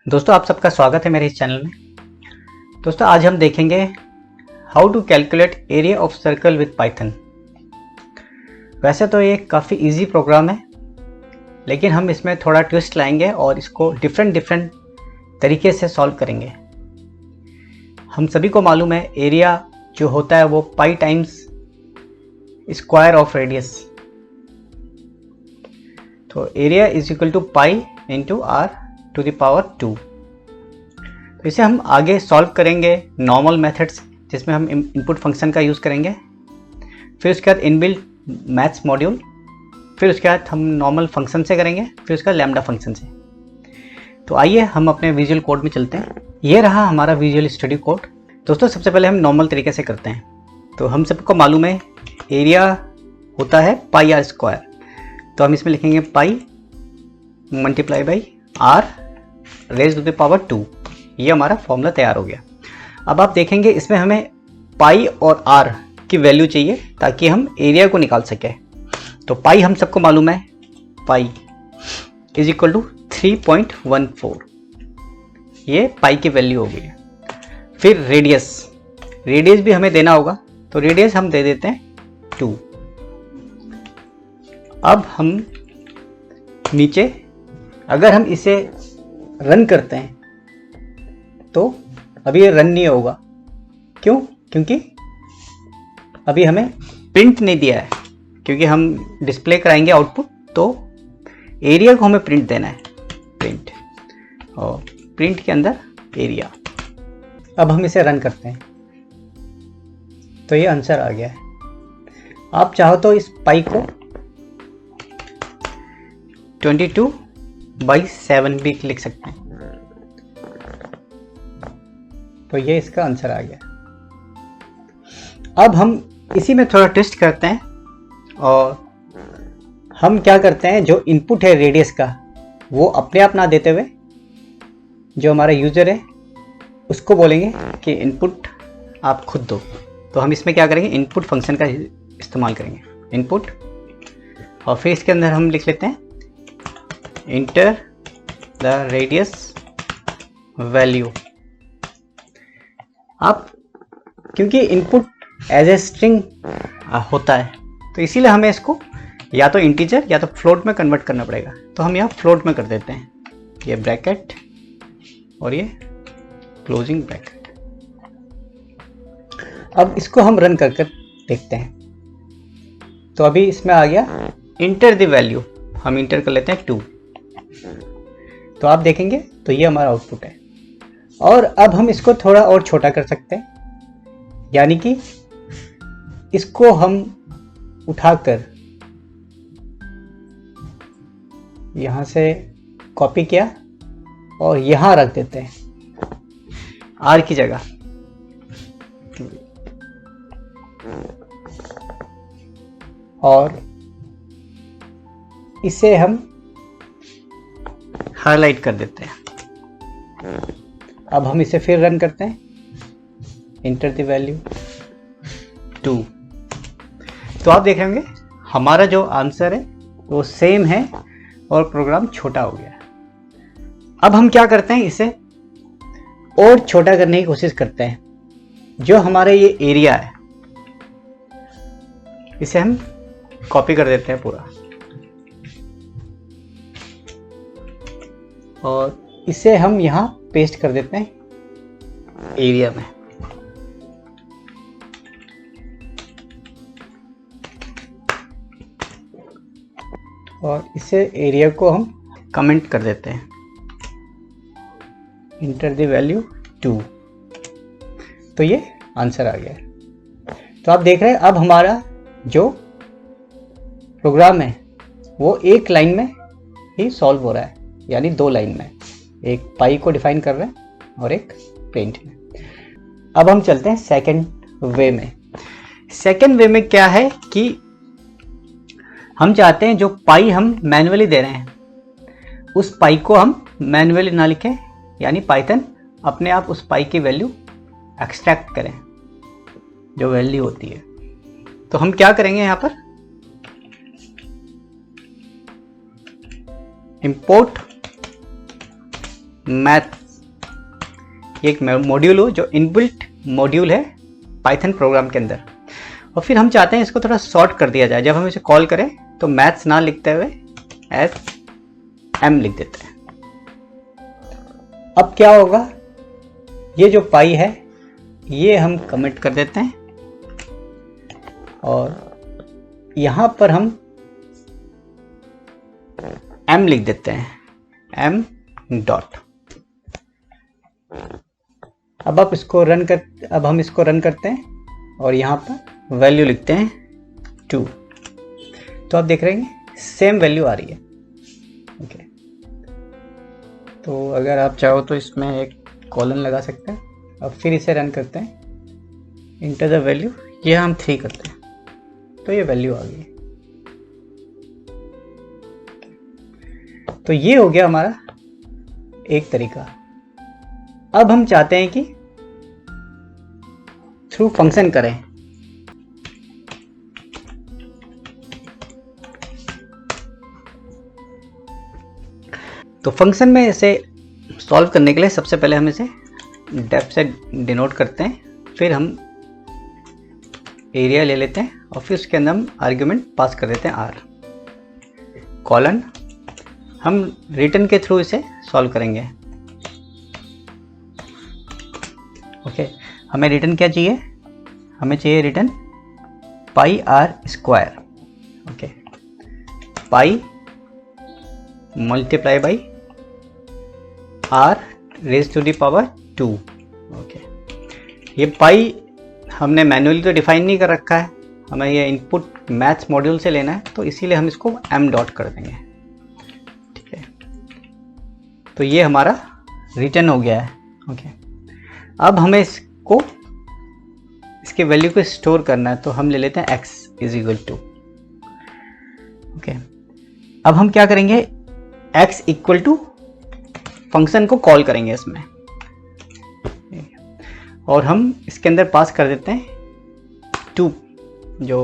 दोस्तों आप सबका स्वागत है मेरे इस चैनल में। दोस्तों आज हम देखेंगे how to calculate area of circle with Python. वैसे तो ये काफ़ी इजी प्रोग्राम है, लेकिन हम इसमें थोड़ा ट्विस्ट लाएंगे और इसको डिफरेंट तरीके से सॉल्व करेंगे। हम सभी को मालूम है एरिया जो होता है वो pi times square of radius. तो area is equal to pi into r to the power 2। तो इसे हम आगे सॉल्व करेंगे नॉर्मल मेथड्स, जिसमें हम इनपुट फंक्शन का यूज़ करेंगे, फिर उसके बाद इनबिल्ट मैथ्स मॉड्यूल, फिर उसके बाद हम नॉर्मल फंक्शन से करेंगे, फिर उसके बाद लैम्डा फंक्शन से। तो आइए हम अपने विजुअल कोड में चलते हैं। ये रहा हमारा विजुअल स्टडी कोड। दोस्तों सबसे पहले हम नॉर्मल तरीके से करते हैं। तो हम सबको मालूम है एरिया होता है पाई आर स्क्वायर, तो हम इसमें लिखेंगे pi multiply by r raise to the power 2। ये हमारा फॉर्मूला तैयार हो गया। अब आप देखेंगे इसमें हमें पाई और आर की वैल्यू चाहिए ताकि हम एरिया को निकाल सकें। तो पाई हम सबको मालूम है, पाई इज इक्वल टू 3.14। ये पाई की वैल्यू हो गई है। फिर रेडियस भी हमें देना होगा, तो रेडियस हम दे देते हैं 2। अब हम नीचे अगर हम इसे रन करते हैं तो अभी ये रन नहीं होगा। क्यों? क्योंकि अभी हमें प्रिंट नहीं दिया है, क्योंकि हम डिस्प्ले कराएंगे आउटपुट, तो एरिया को हमें प्रिंट देना है, प्रिंट, और प्रिंट के अंदर एरिया। अब हम इसे रन करते हैं तो ये आंसर आ गया है। आप चाहो तो इस पाई को 22/7 भी लिख सकते हैं। तो ये इसका आंसर आ गया। अब हम इसी में थोड़ा ट्विस्ट करते हैं और हम क्या करते हैं, जो इनपुट है रेडियस का वो अपने आप ना देते हुए जो हमारा यूज़र है उसको बोलेंगे कि इनपुट आप खुद दो। तो हम इसमें क्या करेंगे, इनपुट फंक्शन का इस्तेमाल करेंगे, इनपुट, और फिर इसके अंदर हम लिख लेते हैं इंटर द रेडियस वैल्यू। आप क्योंकि इनपुट एज ए स्ट्रिंग होता है, तो इसीलिए हमें इसको या तो इंटीजर या तो फ्लोट में कन्वर्ट करना पड़ेगा। तो हम यहाँ फ्लोट में कर देते हैं, ये ब्रैकेट और ये क्लोजिंग ब्रैकेट। अब इसको हम रन कर देखते हैं। तो अभी इसमें आ गया इंटर द वैल्यू, हम इंटर कर लेते हैं 2। तो आप देखेंगे तो ये हमारा आउटपुट है। और अब हम इसको थोड़ा और छोटा कर सकते हैं, यानी कि इसको हम उठाकर यहां से कॉपी किया और यहां रख देते हैं आर की जगह। और इसे हम हाईलाइट कर देते हैं। अब हम इसे फिर रन करते हैं, इंटर द वैल्यू 2। तो आप देख रहे होंगे हमारा जो आंसर है वो सेम है और प्रोग्राम छोटा हो गया। अब हम क्या करते हैं, इसे और छोटा करने की कोशिश करते हैं। जो हमारा ये एरिया है इसे हम कॉपी कर देते हैं पूरा, और इसे हम यहाँ पेस्ट कर देते हैं एरिया में। और इसे एरिया को हम कमेंट कर देते हैं, इंटर द वैल्यू 2। तो ये आंसर आ गया। तो आप देख रहे हैं अब हमारा जो प्रोग्राम है वो एक लाइन में ही सॉल्व हो रहा है, यानी 2 लाइन में, एक पाई को डिफाइन कर रहे हैं और एक प्रिंट में। अब हम चलते हैं सेकंड वे में। सेकंड वे में क्या है कि हम चाहते हैं जो पाई हम मैन्युअली दे रहे हैं उस पाई को हम मैन्युअली ना लिखें, यानी पाइथन अपने आप उस पाई की वैल्यू एक्सट्रैक्ट करें, जो वैल्यू होती है। तो हम क्या करेंगे, यहाँ पर import मैथ, ये एक मॉड्यूल हो जो इनबिल्ट मॉड्यूल है पाइथन प्रोग्राम के अंदर। और फिर हम चाहते हैं इसको थोड़ा शॉर्ट कर दिया जाए। जब हम इसे कॉल करें तो मैथ्स ना लिखते हुए SM लिख देते हैं। अब क्या होगा, ये जो पाई है ये हम कमेंट कर देते हैं और यहां पर हम M लिख देते हैं, M डॉट। अब हम इसको रन करते हैं और यहाँ पर वैल्यू लिखते हैं 2। तो आप देख रहे हैं सेम वैल्यू आ रही है। ओके, तो अगर आप चाहो तो इसमें एक कॉलन लगा सकते हैं। अब फिर इसे रन करते हैं, इंटर द वैल्यू, ये हम 3 करते हैं तो ये वैल्यू आ गई। तो ये हो गया हमारा एक तरीका। अब हम चाहते हैं कि थ्रू फंक्शन करें। तो फंक्शन में इसे सॉल्व करने के लिए सबसे पहले हम इसे डेफ से डिनोट करते हैं, फिर हम एरिया ले लेते हैं और फिर उसके अंदर हम आर्ग्यूमेंट पास कर देते हैं R कॉलन। हम रिटर्न के थ्रू इसे सॉल्व करेंगे। ओके, हमें रिटर्न क्या चाहिए, हमें चाहिए return pi r square. Okay, pi multiply by r raise to the power 2। Okay, ये पाई हमने मैन्युअली तो डिफाइन नहीं कर रखा है, हमें ये इनपुट मैथ्स मॉड्यूल से लेना है, तो इसीलिए हम इसको M डॉट कर देंगे। ठीक है, तो ये हमारा रिटर्न हो गया है। ओके, अब हमें इसको इसके वैल्यू को स्टोर करना है, तो हम ले लेते हैं x is equal to. Okay, अब हम क्या करेंगे, x इक्वल टू फंक्शन को कॉल करेंगे इसमें, और हम इसके अंदर पास कर देते हैं 2, जो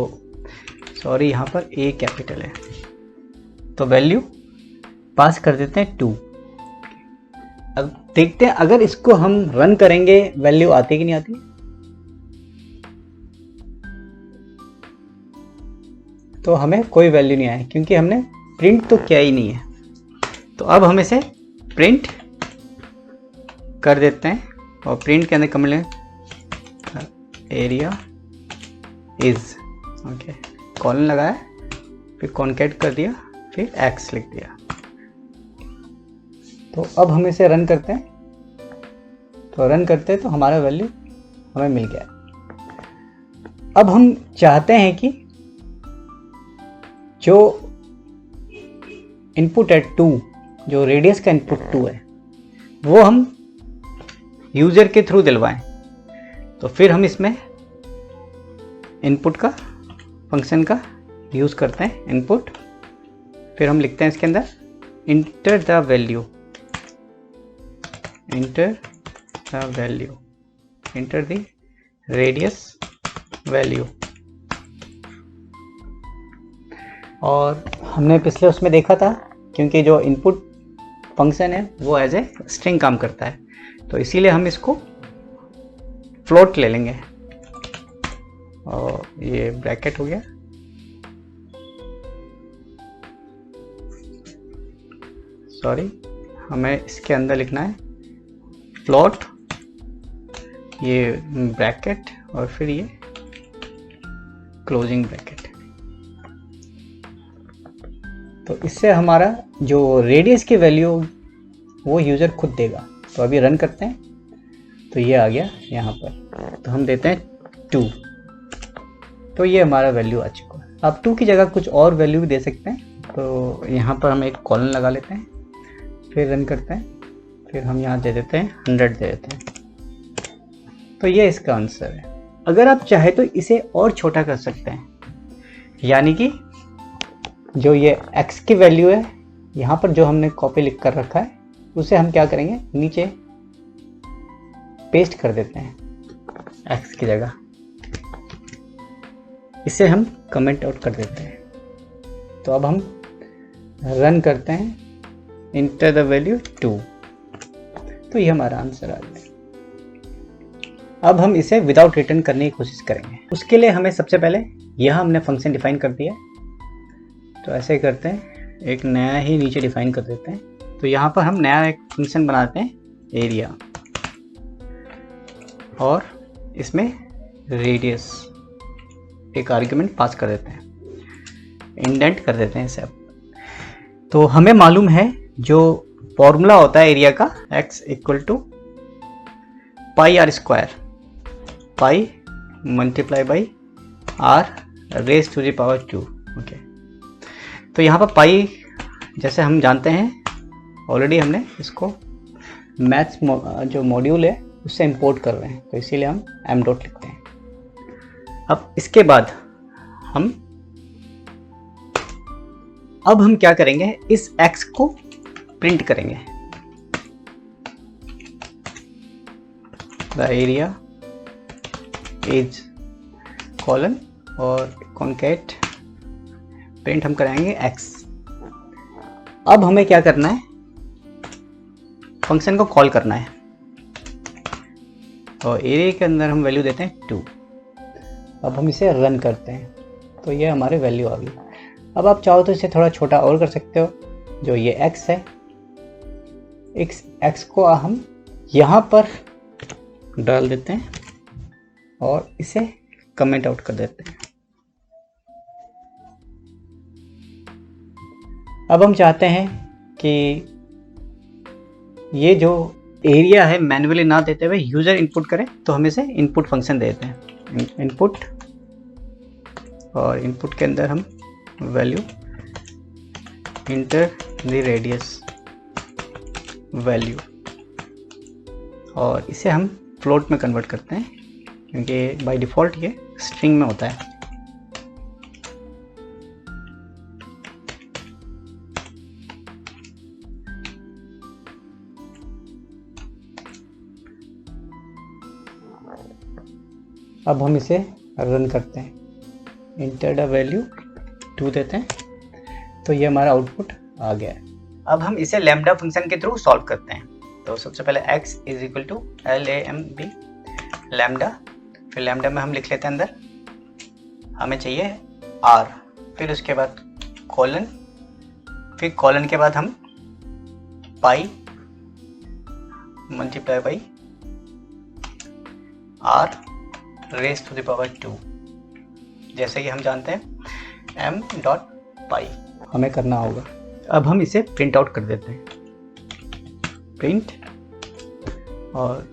सॉरी यहाँ पर A कैपिटल है, तो वैल्यू पास कर देते हैं 2। अब देखते हैं अगर इसको हम रन करेंगे वैल्यू आती है कि नहीं आती। तो हमें कोई वैल्यू नहीं आई क्योंकि हमने प्रिंट तो किया ही नहीं है। तो अब हम इसे प्रिंट कर देते हैं और प्रिंट के अंदर कमेंट लें एरिया इज। ओके, कॉलन लगाया, फिर कॉन्केट कर दिया, फिर x लिख दिया। तो अब हम इसे रन करते हैं, तो रन करते हैं तो हमारा वैल्यू हमें मिल गया। अब हम चाहते हैं कि जो इनपुट है 2, जो रेडियस का इनपुट 2 है, वो हम यूजर के थ्रू दिलवाएं। तो फिर हम इसमें इनपुट का फंक्शन का यूज करते हैं, इनपुट, फिर हम लिखते हैं इसके अंदर enter the value, enter the value, enter the radius value. और हमने पिछले उसमें देखा था, क्योंकि जो इनपुट फंक्शन है वो एज ए स्ट्रिंग काम करता है, तो इसीलिए हम इसको फ्लोट ले लेंगे। और ये ब्रैकेट हो गया, सॉरी, हमें इसके अंदर लिखना है फ्लोट, ये ब्रैकेट और फिर ये क्लोजिंग ब्रैकेट। तो इससे हमारा जो रेडियस की वैल्यू वो यूज़र खुद देगा। तो अभी रन करते हैं, तो ये आ गया यहाँ पर, तो हम देते हैं 2, तो ये हमारा वैल्यू आ चुका है। आप 2 की जगह कुछ और वैल्यू भी दे सकते हैं, तो यहाँ पर हम एक कॉलन लगा लेते हैं, फिर रन करते हैं, फिर हम यहाँ दे देते हैं 100 दे देते हैं। तो ये इसका आंसर है। अगर आप चाहे तो इसे और छोटा कर सकते हैं, यानी कि जो ये x की वैल्यू है, यहाँ पर जो हमने कॉपी लिख कर रखा है, उसे हम क्या करेंगे, नीचे पेस्ट कर देते हैं x की जगह, इसे हम कमेंट आउट कर देते हैं। तो अब हम रन करते हैं, इंटर द वैल्यू 2, तो ये हमारा आंसर आ गया। अब हम इसे विदाउट रिटर्न करने की कोशिश करेंगे। उसके लिए हमें सबसे पहले यह हमने फंक्शन डिफाइन कर दिया, तो ऐसे करते हैं, एक नया ही नीचे डिफाइन कर देते हैं। तो यहाँ पर हम नया एक फंक्शन बनाते हैं एरिया, और इसमें रेडियस एक आर्ग्यूमेंट पास कर देते हैं, इंडेंट कर देते हैं इसे। अब तो हमें मालूम है जो फॉर्मूला होता है एरिया का, x equal to pi r square, pi multiply by r raise to the power 2। Okay, तो यहाँ पर पाई जैसे हम जानते हैं, ऑलरेडी हमने इसको मैथ्स जो मॉड्यूल है उससे इंपोर्ट कर रहे हैं, तो इसीलिए हम m डॉट लिखते हैं। अब इसके बाद अब हम क्या करेंगे, इस x को प्रिंट करेंगे, द एरिया इज कॉलन और कॉन्केट प्रिंट हम कराएंगे x। अब हमें क्या करना है, फंक्शन को कॉल करना है, और एरिया के अंदर हम वैल्यू देते हैं 2। अब हम इसे रन करते हैं, तो ये हमारे वैल्यू आ गई। अब आप चाहो तो इसे थोड़ा छोटा और कर सकते हो, जो ये x है, इस x को हम यहाँ पर डाल देते हैं और इसे कमेंट आउट कर देते हैं। अब हम चाहते हैं कि ये जो एरिया है मैन्युअली ना देते हुए यूज़र इनपुट करे, तो हम इसे इनपुट फंक्शन देते हैं, इनपुट, और इनपुट के अंदर हम value enter the radius value, और इसे हम फ्लोट में कन्वर्ट करते हैं, क्योंकि बाय डिफ़ॉल्ट ये स्ट्रिंग में होता है। अब हम इसे रन करते हैं, इंटर द वैल्यू 2 देते हैं, तो ये हमारा आउटपुट आ गया है। अब हम इसे लैम्डा फंक्शन के थ्रू सॉल्व करते हैं। तो सबसे पहले x is equal to LAMB lambda, फिर लैम्डा में हम लिख लेते हैं अंदर हमें चाहिए r, फिर उसके बाद कॉलन, फिर कॉलन के बाद हम pi multiply by r raise to the power 2, जैसे कि हम जानते हैं m डॉट पाई हमें करना होगा। अब हम इसे प्रिंट आउट कर देते हैं, प्रिंट, और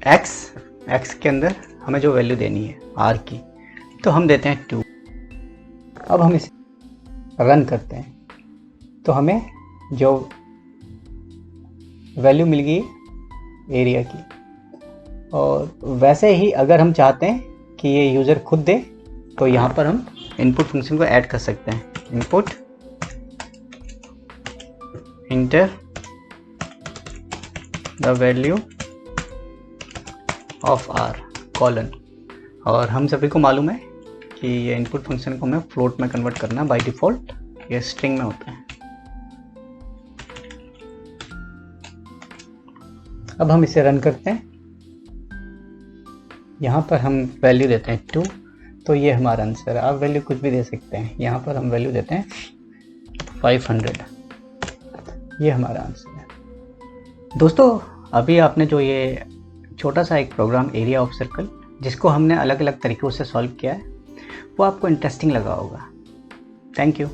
x के अंदर हमें जो वैल्यू देनी है r की, तो हम देते हैं 2। अब हम इसे रन करते हैं, तो हमें जो वैल्यू मिल गई एरिया की। और वैसे ही अगर हम चाहते हैं कि ये यूज़र खुद दे, तो यहाँ पर हम इनपुट फंक्शन को ऐड कर सकते हैं, input enter the value of r colon, और हम सभी को मालूम है कि ये इनपुट फंक्शन को हमें फ्लोट में कन्वर्ट करना, बाय डिफ़ॉल्ट ये स्ट्रिंग में होता है। अब हम इसे रन करते हैं, यहाँ पर हम वैल्यू देते हैं 2, तो ये हमारा आंसर है। आप वैल्यू कुछ भी दे सकते हैं, यहाँ पर हम वैल्यू देते हैं 500, ये हमारा आंसर है। दोस्तों, अभी आपने जो ये छोटा सा एक प्रोग्राम एरिया ऑफ सर्कल, जिसको हमने अलग अलग तरीक़ों से सॉल्व किया है, वो आपको इंटरेस्टिंग लगा होगा। Thank you.